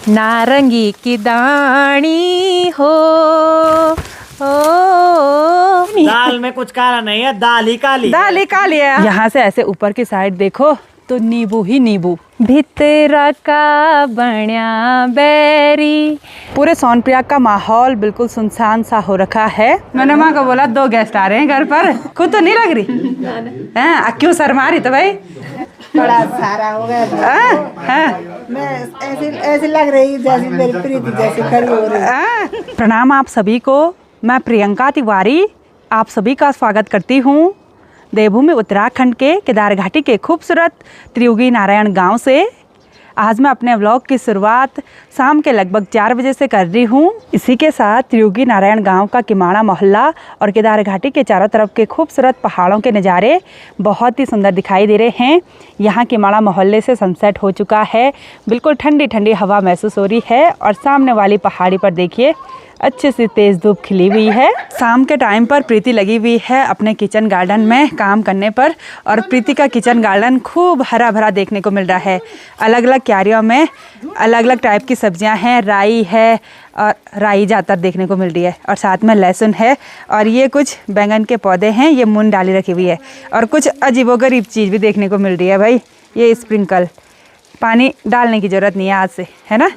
नारंगी की दानी हो दाल में कुछ काला नहीं है, दाल ही काली है। यहाँ से ऐसे ऊपर की साइड देखो तो नींबू ही नींबू। भितरा का बण्या बैरी। पूरे सोनप्रयाग का माहौल बिल्कुल सुनसान सा हो रखा है। मैंने माँ को बोला 2 गेस्ट आ रहे हैं घर पर, खुद तो नहीं लग रही हैं? क्यों शर्मा रही तो भाई? बड़ा सारा हो गया। मैं ऐसे लग रही जैसे मेरी प्रीति जैसे खड़ी हो रही। प्रणाम आप सभी को। मैं प्रियंका तिवारी आप सभी का स्वागत करती हूँ देवभूमि उत्तराखंड के केदार घाटी के खूबसूरत त्रियुगी नारायण गांव से। आज मैं अपने व्लॉग की शुरुआत शाम के लगभग 4 बजे से कर रही हूँ। इसी के साथ त्रियुगी नारायण गांव का किमाड़ा मोहल्ला और केदार घाटी के चारों तरफ के खूबसूरत पहाड़ों के नज़ारे बहुत ही सुंदर दिखाई दे रहे हैं। यहाँ किमाड़ा मोहल्ले से सनसेट हो चुका है, बिल्कुल ठंडी ठंडी हवा महसूस हो रही है और सामने वाली पहाड़ी पर देखिए अच्छे से तेज़ धूप खिली हुई है। शाम के टाइम पर प्रीति लगी हुई है अपने किचन गार्डन में काम करने पर और प्रीति का किचन गार्डन खूब हरा भरा देखने को मिल रहा है। अलग अलग क्यारियों में अलग अलग टाइप की सब्जियां हैं, राई है और राई ज़्यादातर देखने को मिल रही है और साथ में लहसुन है और ये कुछ बैंगन के पौधे हैं, ये मूंग डाली रखी हुई है और कुछ अजीबोगरीब चीज़ भी देखने को मिल रही है। भाई ये स्प्रिंकल पानी डालने की जरूरत नहीं है आज से, है ना?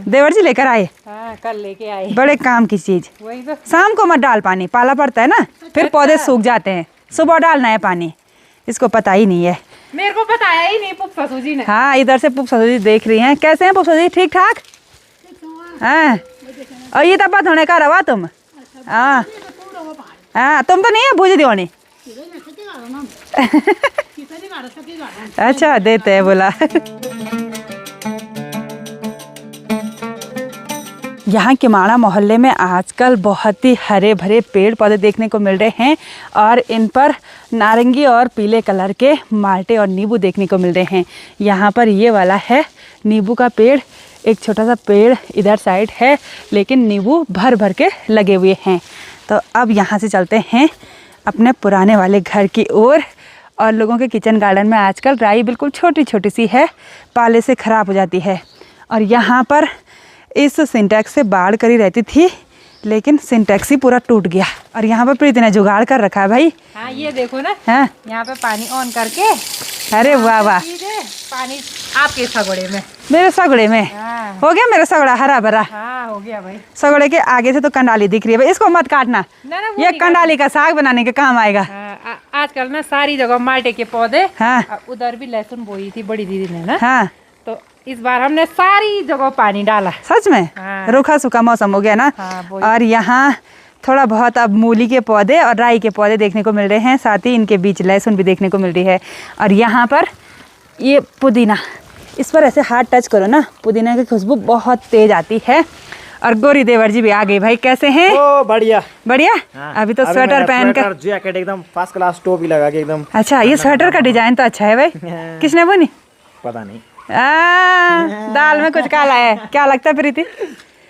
देवर जी लेकर आए। हाँ, कल लेके आए। बड़े काम की चीज। वही तो। शाम को मत डाल पानी, पाला पड़ता है ना, फिर पौधे सूख जाते हैं। सुबह डालना है पानी, इसको पता ही नहीं है। मेरे को बताया ही नहीं पुप्पा सूजी ने। हाँ, इधर से पुप्पा सूजी देख रही हैं। कैसे हैं पुप्पा सूजी? ठीक ठाक? हाँ, और ये तब होने का रवा तुम? हाँ हाँ, तुम तो नहीं है भूज दियोनी। अच्छा देते हैं बोला। यहाँ किमाड़ा मोहल्ले में आजकल बहुत ही हरे भरे पेड़ पौधे देखने को मिल रहे हैं और इन पर नारंगी और पीले कलर के माल्टे और नींबू देखने को मिल रहे हैं। यहाँ पर ये वाला है नींबू का पेड़, एक छोटा सा पेड़ इधर साइड है लेकिन नींबू भर भर के लगे हुए हैं। तो अब यहाँ से चलते हैं अपने पुराने वाले घर की ओर। और लोगों के किचन गार्डन में आजकल राई बिल्कुल छोटी छोटी सी है, पाले से ख़राब हो जाती है। और यहाँ पर इस सिंटेक्स से बाढ़ करी रहती थी लेकिन सिंटेक्स ही पूरा टूट गया और यहाँ पर प्रीति ने जुगाड़ कर रखा है भाई। हाँ ये देखो ना, हाँ यहाँ पे पानी ऑन करके। अरे वाह वाह, पानी आपके सगड़े में, मेरे सगड़े में। हाँ। हो गया मेरा सगड़ा हरा भरा। हाँ हो गया भाई। सगड़े के आगे से तो कंडाली दिख रही है भाई, इसको मत काटना, ये कंडाली का साग बनाने के काम आएगा। हाँ, आजकल ना सारी जगह माल्टे के पौधे। हाँ उधर भी लहसुन बोई थी बड़ी दीदी ने ना। हाँ, तो इस बार हमने सारी जगह पानी डाला। सच में? हाँ। रूखा सूखा मौसम हो गया ना। हाँ, और यहाँ थोड़ा बहुत अब मूली के पौधे और राई के पौधे देखने को मिल रहे हैं, साथ ही इनके बीच लहसुन भी देखने को मिल रही है। और यहाँ पर ये पुदीना, इस पर ऐसे हाथ टच करो ना, पुदीना की खुशबू बहुत तेज आती है। और गोरी देवर जी भी आ गए भाई, कैसे हैं? ओ बढ़िया बढ़िया। हाँ। अभी तो स्वेटर पहन कर, जैकेट एकदम फर्स्ट क्लास, टोपी लगा के एकदम। अच्छा ये स्वेटर का डिजाइन तो अच्छा है भाई, किसने बुनी? पता नहीं। दाल में कुछ काला है, क्या लगता है प्रीति?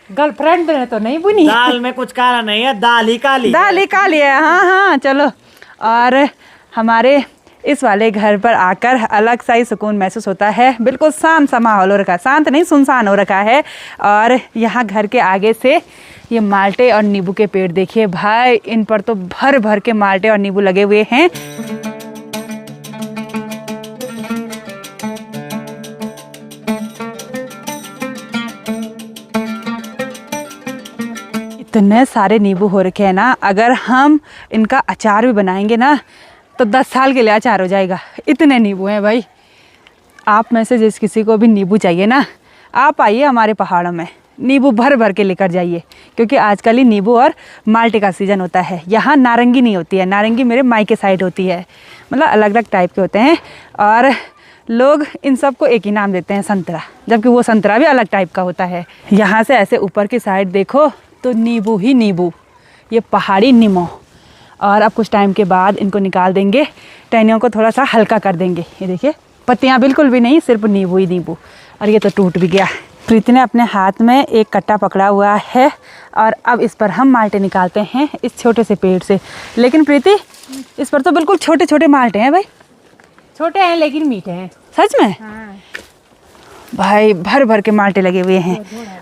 गर्लफ्रेंड ने तो नहीं बुनी। दाल में कुछ काला नहीं है, दाल ही काली है। हाँ हाँ चलो। और हमारे इस वाले घर पर आकर अलग सा ही सुकून महसूस होता है। बिल्कुल शांत सा माहौल हो रखा है, शांत नहीं सुनसान हो रखा है। और यहाँ घर के आगे से ये माल्टे और नींबू के पेड़ देखिए भाई, इन पर तो भर भर के माल्टे और नींबू लगे हुए हैं। इतने सारे नींबू हो रखे हैं ना, अगर हम इनका अचार भी बनाएंगे ना तो 10 साल के लिए अचार हो जाएगा, इतने नींबू हैं भाई। आप में से जिस किसी को भी नींबू चाहिए ना, आप आइए हमारे पहाड़ों में, नींबू भर भर के लेकर जाइए, क्योंकि आजकल ही नींबू और माल्टे का सीज़न होता है। यहाँ नारंगी नहीं होती है, नारंगी मेरे मायके साइड होती है, मतलब अलग अलग टाइप के होते हैं। और लोग इन सब को एक ही नाम देते हैं, संतरा, जबकि वो संतरा भी अलग टाइप का होता है। यहाँ से ऐसे ऊपर की साइड देखो तो नींबू ही नींबू, ये पहाड़ी नीमो। और अब कुछ टाइम के बाद इनको निकाल देंगे, टहनियों को थोड़ा सा हल्का कर देंगे। ये देखिए पत्तियाँ बिल्कुल भी नहीं, सिर्फ नींबू ही नींबू। और ये तो टूट भी गया। प्रीति ने अपने हाथ में एक कट्टा पकड़ा हुआ है और अब इस पर हम माल्टे निकालते हैं इस छोटे से पेड़ से। लेकिन प्रीति इस पर तो बिल्कुल छोटे छोटे माल्टे हैं भाई। छोटे हैं लेकिन मीठे हैं। सच में? हाँ। भाई भर भर के माल्टे लगे हुए हैं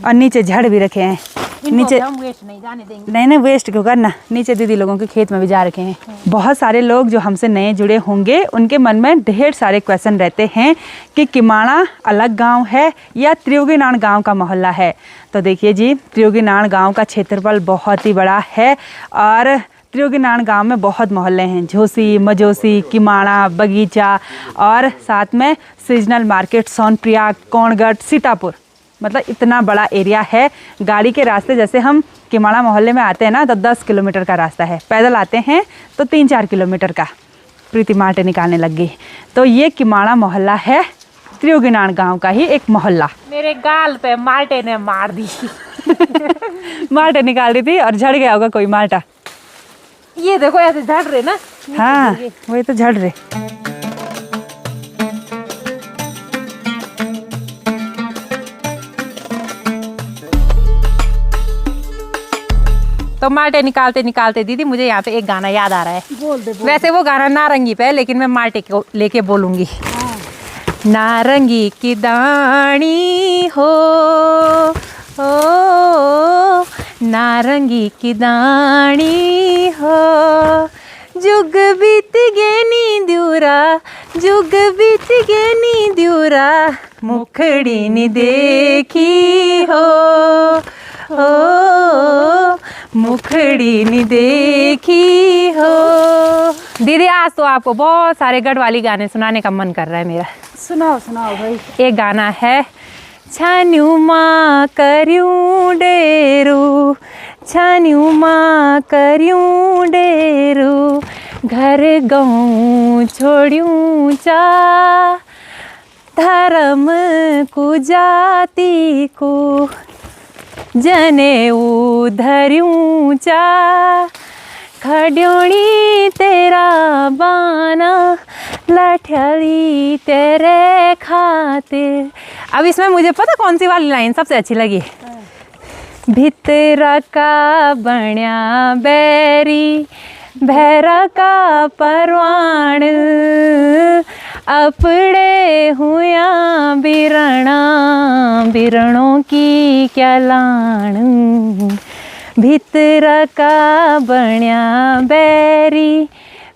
और नीचे झड़ भी रखे हैं। नीचे हम वेस्ट नहीं जाने देंगे। नहीं वेस्ट क्यों करना, नीचे दीदी लोगों के खेत में भी जा रखे हैं। बहुत सारे लोग जो हमसे नए जुड़े होंगे उनके मन में ढेर सारे क्वेश्चन रहते हैं कि किमाणा अलग गांव है या त्रियोगीनाण गांव का मोहल्ला है। तो देखिए जी, त्रियोगीनाण गांव का क्षेत्रफल बहुत ही बड़ा है और त्रियोगीनाण गांव में बहुत मोहल्ले हैं, झोसी, मजोसी, किमाणा, बगीचा और साथ में सीजनल मार्केट, सोनप्रयाग, कोणगढ़, सीतापुर, मतलब इतना बड़ा एरिया है। गाड़ी के रास्ते जैसे हम किमाणा मोहल्ले में आते हैं ना तो 10 किलोमीटर का रास्ता है, पैदल आते हैं तो 3-4 किलोमीटर का। प्रीति माल्टे निकालने लग गई। तो ये किमाणा मोहल्ला है, त्रियोगीनाण गांव का ही एक मोहल्ला। मेरे गाल पे माल्टे ने मार दी। माल्टे निकाल दी थी और झड़ गया होगा कोई माल्टा। ये देखो ऐसे झड़ रहे ना। हाँ वही तो झड़ रहे। तो माल्टे निकालते निकालते दीदी मुझे यहाँ पे एक गाना याद आ रहा है। बोल दे। वैसे वो गाना नारंगी पे है लेकिन मैं माल्टे को लेके बोलूंगी। नारंगी की दानी हो, नारंगी की दानी हो, जुग बीत गे नी द्यूरा, जुग बीत गे नी द्यूरा, मुखड़ी नी देखी हो, मुखड़ी नी देखी हो। दीदी आज तो आपको बहुत सारे गढ़वाली गाने सुनाने का मन कर रहा है मेरा। सुनाओ सुनाओ भाई। एक गाना है, छान्यू माँ करियूं डेरू, छान्यू माँ करियूं डेरू, घर गाँव छोड़ियूं चा, धर्म को जाति को जने धरियूं चा, खड्योणी तेरा बाना, लठड़ी तेरे खातिर। अब इसमें मुझे पता कौन सी वाली लाइन सबसे अच्छी लगी। भितरा का बण्या बैरी, भैरा का परवान, अपड़े हुआ बिरणा, बिरणों की क्या लाण, भितरा का बण्या बैरी,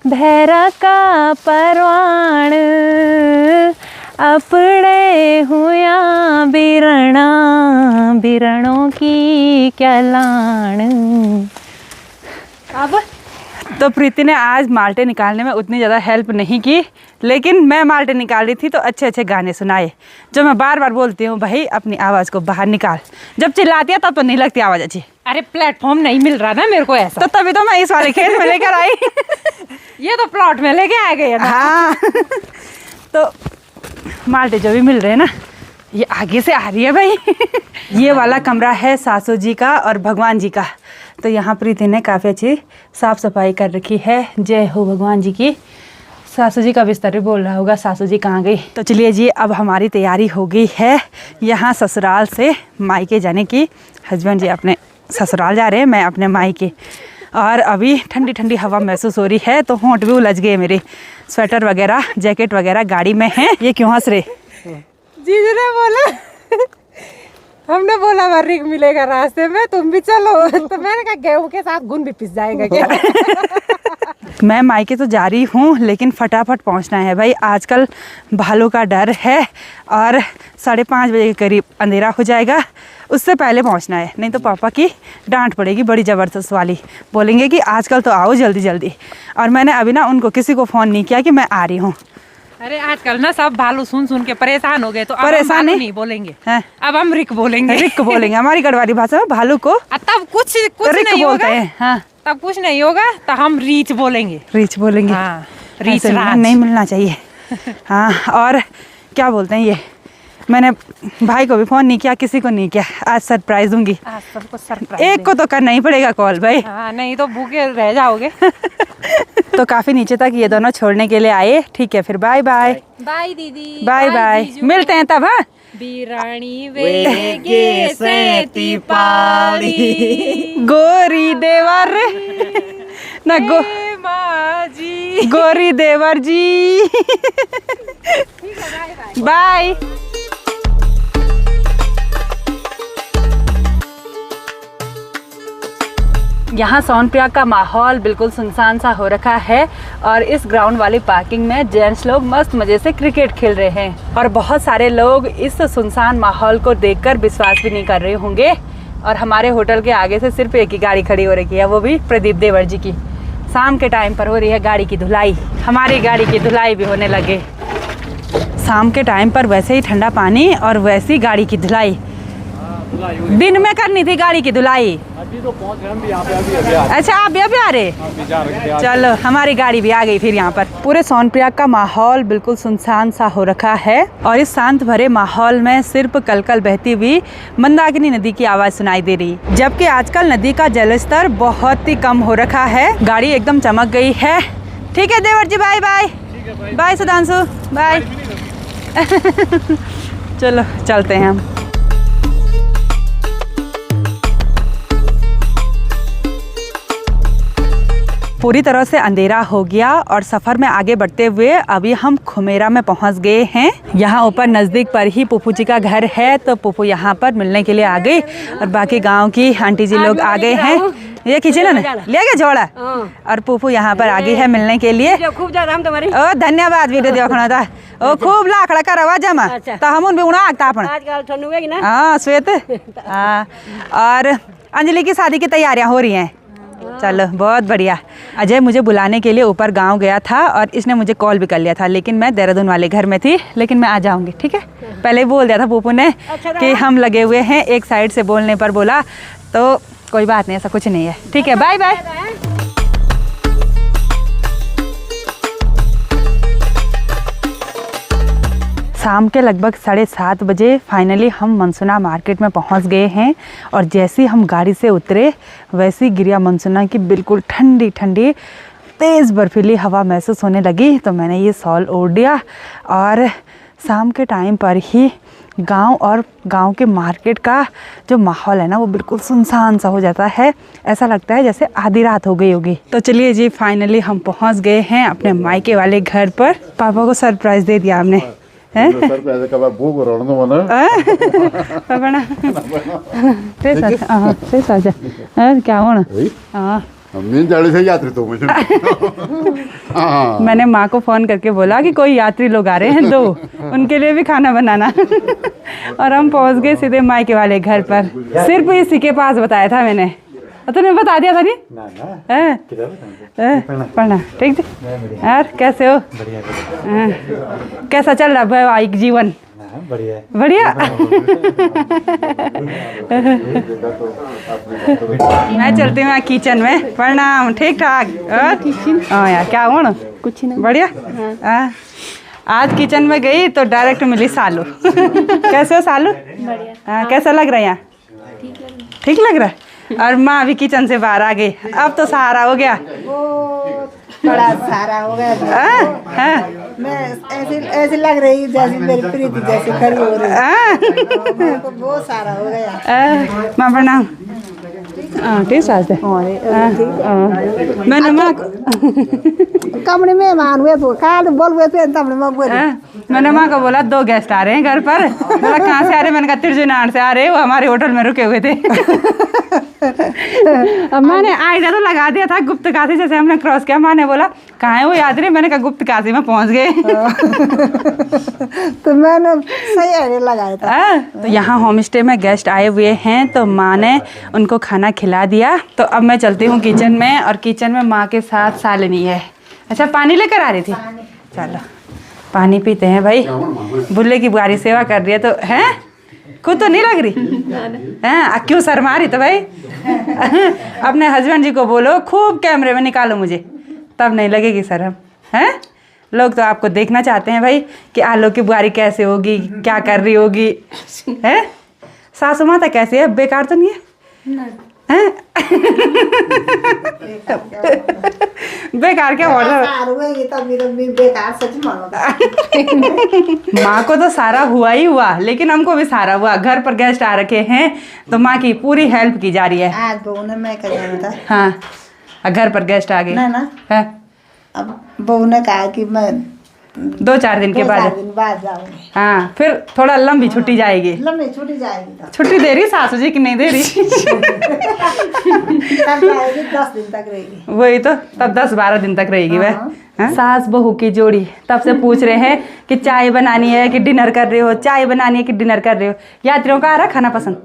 भैरा का परवान, अपड़े हुआ बिरणा, बिरणों की क्या लाण। अब तो प्रीति ने आज माल्टे निकालने में उतनी ज़्यादा हेल्प नहीं की, लेकिन मैं माल्टे निकाल रही थी तो अच्छे अच्छे गाने सुनाए जो मैं बार बार बोलती हूँ, भाई अपनी आवाज़ को बाहर निकाल। जब चिल्लाती है तब तो नहीं लगती आवाज़ अच्छी। अरे प्लेटफॉर्म नहीं मिल रहा ना मेरे को ऐसा, तो तभी तो मैं इस वाले खेत में लेकर आई। ये तो प्लॉट में लेके आ गए ना। हाँ तो माल्टे जो भी मिल रहे हैं ना ये आगे से आ रही है भाई। ये वाला कमरा है सासू जी का और भगवान जी का। तो यहाँ प्रीति ने काफ़ी अच्छी साफ़ सफाई कर रखी है। जय हो भगवान जी की। सासू जी का बिस्तर भी बोल रहा होगा सासू जी कहाँ गई। तो चलिए जी, अब हमारी तैयारी हो गई है यहाँ ससुराल से मायके जाने की। हस्बैंड जी अपने ससुराल जा रहे हैं, मैं अपने मायके। और अभी ठंडी ठंडी हवा महसूस हो रही है तो होंठ भी उलझ गए मेरे। स्वेटर वगैरह जैकेट वगैरह गाड़ी में है। ये क्यों हंस रहे? जीजू ने बोला, हमने बोला वर्रिक मिलेगा रास्ते में, तुम भी चलो। तो मैंने कहा गेहूं के साथ गुन भी पिस जाएगा क्या? मैं मायके तो जा रही हूँ लेकिन फटाफट पहुँचना है भाई। आजकल भालू का डर है और 5:30 बजे के करीब अंधेरा हो जाएगा, उससे पहले पहुँचना है, नहीं तो पापा की डांट पड़ेगी बड़ी ज़बरदस्त वाली। बोलेंगे कि आजकल तो आओ जल्दी जल्दी। और मैंने अभी ना उनको किसी को फ़ोन नहीं किया कि मैं आ रही हूँ। अरे आजकल ना सब भालू सुन सुन के परेशान हो गए, तो अब हम परेशान भालू नहीं? नहीं बोलेंगे हैं? अब हम रिक बोलेंगे। रिक बोलेंगे, हमारी गढ़वाली भाषा में भालू को तब कुछ रिक नहीं बोलते होगा। हैं। हाँ तब कुछ नहीं होगा तो हम रीच बोलेंगे। रीच बोलेंगे। हाँ, रीच ऐसे राज। नहीं मिलना चाहिए। हाँ और क्या बोलते हैं ये, मैंने भाई को भी फ़ोन नहीं किया, किसी को नहीं किया। आज सरप्राइज दूंगी। आज सबको सरप्राइज एक को तो करना ही पड़ेगा कॉल भाई। हाँ, नहीं तो भूखे रह जाओगे। तो काफ़ी नीचे तक ये दोनों छोड़ने के लिए आए। ठीक है फिर बाय बाय। बाय दीदी। बाय बाय, मिलते हैं तब। हाँ बिरानी वेगे सेती पारी, गोरी देवर ना गो माजी। गोरी देवर जी। बाय। यहाँ सोनप्रयाग का माहौल बिल्कुल सुनसान सा हो रखा है और इस ग्राउंड वाली पार्किंग में जेंट्स लोग मस्त मज़े से क्रिकेट खेल रहे हैं और बहुत सारे लोग इस सुनसान माहौल को देखकर विश्वास भी नहीं कर रहे होंगे। और हमारे होटल के आगे से सिर्फ एक ही गाड़ी खड़ी हो रखी है, वो भी प्रदीप देवर जी की। शाम के टाइम पर हो रही है गाड़ी की धुलाई। हमारी गाड़ी की धुलाई भी होने लगे। शाम के टाइम पर वैसे ही ठंडा पानी और वैसी गाड़ी की धुलाई। दिन में करनी थी गाड़ी की धुलाई। अभी तो पहुंच गए हम भी यहाँ पे अभी अच्छा, आप भी अभी आ रहे? चलो, हमारी गाड़ी भी आ गई फिर यहाँ पर। पूरे सोनप्रयाग का माहौल बिल्कुल सुनसान सा हो रखा है और इस शांत भरे माहौल में सिर्फ कलकल बहती हुई मंदाकिनी नदी की आवाज सुनाई दे रही, जबकि आजकल नदी का जलस्तर बहुत ही कम हो रखा है। गाड़ी एकदम चमक गई है। ठीक है देवर जी, bye bye. Bye Sudhanshu, bye. चलो चलते हैं हम। पूरी तरह से अंधेरा हो गया और सफ़र में आगे बढ़ते हुए अभी हम खुमेरा में पहुंच गए हैं। यहाँ ऊपर नज़दीक पर ही पुप्पू जी का घर है, तो पुप्पू यहाँ पर मिलने के लिए आ गई और बाकी गांव की आंटी जी लोग आ गए हैं। ये खींचे ना, ले गए जोड़ा। और पुप्पू यहाँ पर आ गई है मिलने के लिए। खूब ज्यादा हम तुम्हारी ओ धन्यवाद वीडियो देखना था। ओ खूब लाखड़ा का रवा जमा तो हम भी उड़ा आगता अपन। आजकल ठंडू है ना। हाँ श्वेत। हाँ, और अंजलि की शादी की तैयारियां हो रही हैं। चलो बहुत बढ़िया। अजय मुझे बुलाने के लिए ऊपर गांव गया था और इसने मुझे कॉल भी कर लिया था, लेकिन मैं देहरादून वाले घर में थी। लेकिन मैं आ जाऊंगी, ठीक है। पहले बोल दिया था पुप्पू ने कि हम लगे हुए हैं, एक साइड से बोलने पर बोला, तो कोई बात नहीं, ऐसा कुछ नहीं है। ठीक है, बाय बाय। शाम के लगभग 7:30 बजे फाइनली हम मनसुना मार्केट में पहुंच गए हैं और जैसे हम गाड़ी से उतरे वैसी गिरिया मनसुना की बिल्कुल ठंडी ठंडी तेज़ बर्फीली हवा महसूस होने लगी। तो मैंने ये शॉल ओढ़ दिया और शाम के टाइम पर ही गांव और गांव के मार्केट का जो माहौल है ना, वो बिल्कुल सुनसान सा हो जाता है। ऐसा लगता है जैसे आधी रात हो गई होगी। तो चलिए जी, फाइनली हम पहुंच गए हैं अपने मायके वाले घर पर। पापा को सरप्राइज़ दे दिया हमने। क्या होना? मैंने माँ को फोन करके बोला कि कोई यात्री लोग आ रहे हैं, दो उनके लिए भी खाना बनाना। और हम पहुँच गए सीधे मायके वाले घर पर। सिर्फ इसी के पास बताया था मैंने, तूने बता दिया था नहीं? पढ़ना ठीक थी। यार कैसे हो? कैसा चल रहा है वैवाहिक जीवन? बढ़िया। मैं चलती हूँ किचन में। प्रणाम। ठीक ठाक? हाँ यार, क्या हो ना? कुछ नहीं, बढ़िया। आज किचन में गई तो डायरेक्ट मिली सालू। कैसे हो सालू? बढ़िया। कैसा लग रहा है यहाँ? ठीक लग रहा है। और माँ भी किचन से बाहर आ गई। अब तो सहारा हो गया, बड़ा सहारा हो गया। मैं ऐसे लग रही जैसे मेरी प्रीति जैसे खड़ी हो रही है। तो बहुत सारा हो गया। माँ प्रणाम। ठीक साथ है। मैंने माँ कमरे में मान हुए तो काल बोल हुए थे तमने माँ बोल। मैंने माँ को बोला 2 गेस्ट आ रहे हैं घर पर। बोला कहाँ से आ रहे? मैंने कहा तिरजुनार से आ रहे, वो हमारे होटल में रुके हुए थे। अब मैंने आइडिया तो लगा दिया था गुप्त काशी, जैसे हमने क्रॉस किया। माँ ने बोला कहाँ है वो यात्री? मैंने कहा गुप्त काशी में पहुँच गए। तो मैंने सही आइडिया लगाया था। तो यहाँ होम स्टे में गेस्ट आए हुए हैं, तो माँ ने उनको खाना खिला दिया। तो अब मैं चलती हूँ किचन में, और किचन में माँ के साथ शालिनी है। अच्छा, पानी लेकर आ रही थी? चलो पानी पीते हैं भाई। बुल्ले की बुआरी सेवा कर रही है तो है, खुद तो नहीं लग रही है। क्यों शर्मा रही? तो भाई अपने हस्बैंड जी को बोलो खूब कैमरे में निकालो मुझे, तब नहीं लगेगी शर्म। हैं, लोग तो आपको देखना चाहते हैं भाई कि आलू की बुआरी कैसे होगी, क्या कर रही होगी। है सासू माता कैसी है? बेकार तो नहीं है? हैं? बेकार क्या बोल माँ को तो सारा हुआ ही हुआ, लेकिन हमको भी सारा हुआ। घर पर गेस्ट आ रखे हैं तो माँ की पूरी हेल्प की जा रही है। आज बहू ने मैं कर जाना था। हाँ, घर पर गेस्ट आ गए ना है? अब बहू ने कहा कि मैं 2-4 दिन के 2-4 बाद। दिन बाद जाऊंगी। हाँ, फिर थोड़ा लंबी छुट्टी जाएगी। लंबी छुट्टी जाएगी तो छुट्टी दे रही सासू जी कि नहीं दे रही? तब जाएगी, 10 दिन तक रहेगी। वही तो, तब 10-12 दिन तक रहेगी वह। हाँ? सास बहू की जोड़ी तब से पूछ रहे हैं कि चाय बनानी है कि डिनर कर रहे हो, चाय बनानी है कि डिनर कर रहे हो। यात्रियों का आ रहा खाना पसंद?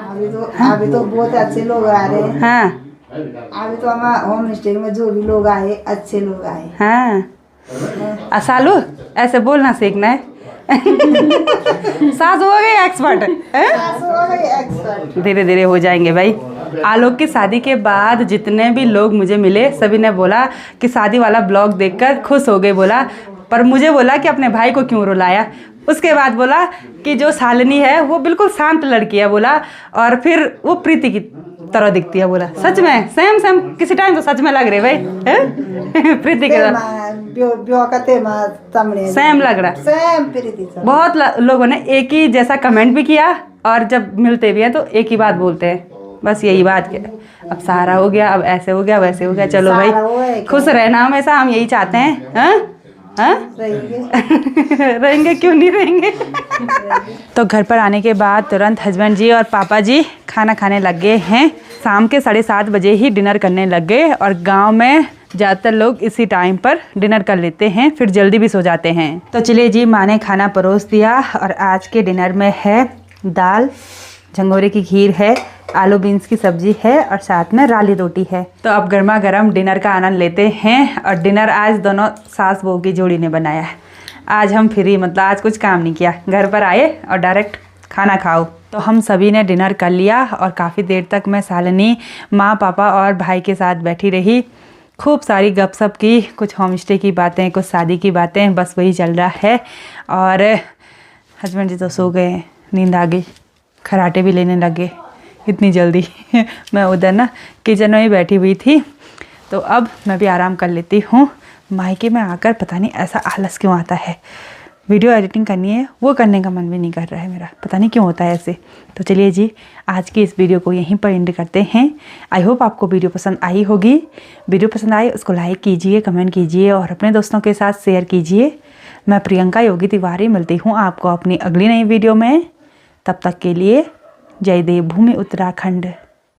अभी तो बहुत अच्छे लोग आ रहे हैं। हाँ अभी तो हमारे होम स्टे में जो भी लोग आए, अच्छे लोग आए। हाँ। सालू ऐसे बोलना सीखना है। सास हो गई एक्सपर्ट। धीरे धीरे हो जाएंगे भाई। आलोक की शादी के बाद जितने भी लोग मुझे मिले सभी ने बोला कि शादी वाला ब्लॉग देखकर खुश हो गए। बोला पर मुझे बोला कि अपने भाई को क्यों रुलाया। उसके बाद बोला कि जो शालिनी है वो बिल्कुल शांत लड़की है बोला, और फिर वो प्रीति की तरह दिखती है बोला। सच में सेम सेम किसी टाइम तो सच में लग रहे भाई। प्रीति के सेम लग रहा। सेम प्रीति। बहुत लोगों ने एक ही जैसा कमेंट भी किया, और जब मिलते भी हैं तो एक ही बात बोलते हैं, बस यही बात के अब सारा हो गया, अब ऐसे हो गया, वैसे हो गया। चलो भाई खुश रहना हमेशा, हम यही चाहते हैं। हाँ हाँ रहेंगे क्यों नहीं रहेंगे। तो घर पर आने के बाद तुरंत हस्बैंड जी और पापा जी खाना खाने लग गए हैं। शाम के 7:30 बजे ही डिनर करने लग गए, और गांव में ज़्यादातर लोग इसी टाइम पर डिनर कर लेते हैं, फिर जल्दी भी सो जाते हैं। तो चलिए जी, माँ ने खाना परोस दिया, और आज के डिनर में है दाल, झंगोरे की खीर है, आलू बीन्स की सब्जी है, और साथ में राली रोटी है। तो अब गर्मा गर्म डिनर का आनंद लेते हैं। और डिनर आज दोनों सास बहू की जोड़ी ने बनाया है। आज हम फ्री, मतलब आज कुछ काम नहीं किया, घर पर आए और डायरेक्ट खाना खाओ। तो हम सभी ने डिनर कर लिया, और काफ़ी देर तक मैं शालिनी, माँ, पापा और भाई के साथ बैठी रही। खूब सारी गपशप की, कुछ होम स्टे की बातें, कुछ शादी की बातें, बस वही चल रहा है। और हस्बैंड जी तो सो गए हैं, नींद आ गई, खराटे भी लेने लगे इतनी जल्दी। मैं उधर ना किचन में ही बैठी हुई थी, तो अब मैं भी आराम कर लेती हूँ। मायके में आकर पता नहीं ऐसा आलस क्यों आता है। वीडियो एडिटिंग करनी है, वो करने का मन भी नहीं कर रहा है मेरा, पता नहीं क्यों होता है ऐसे। तो चलिए जी, आज की इस वीडियो को यहीं पर एंड करते हैं। आई होप आपको वीडियो पसंद आई होगी। वीडियो पसंद आए उसको लाइक कीजिए, कमेंट कीजिए, और अपने दोस्तों के साथ शेयर कीजिए। मैं प्रियंका योगी तिवारी मिलती हूँ आपको अपनी अगली नई वीडियो में। तब तक के लिए जय देवभूमि उत्तराखंड।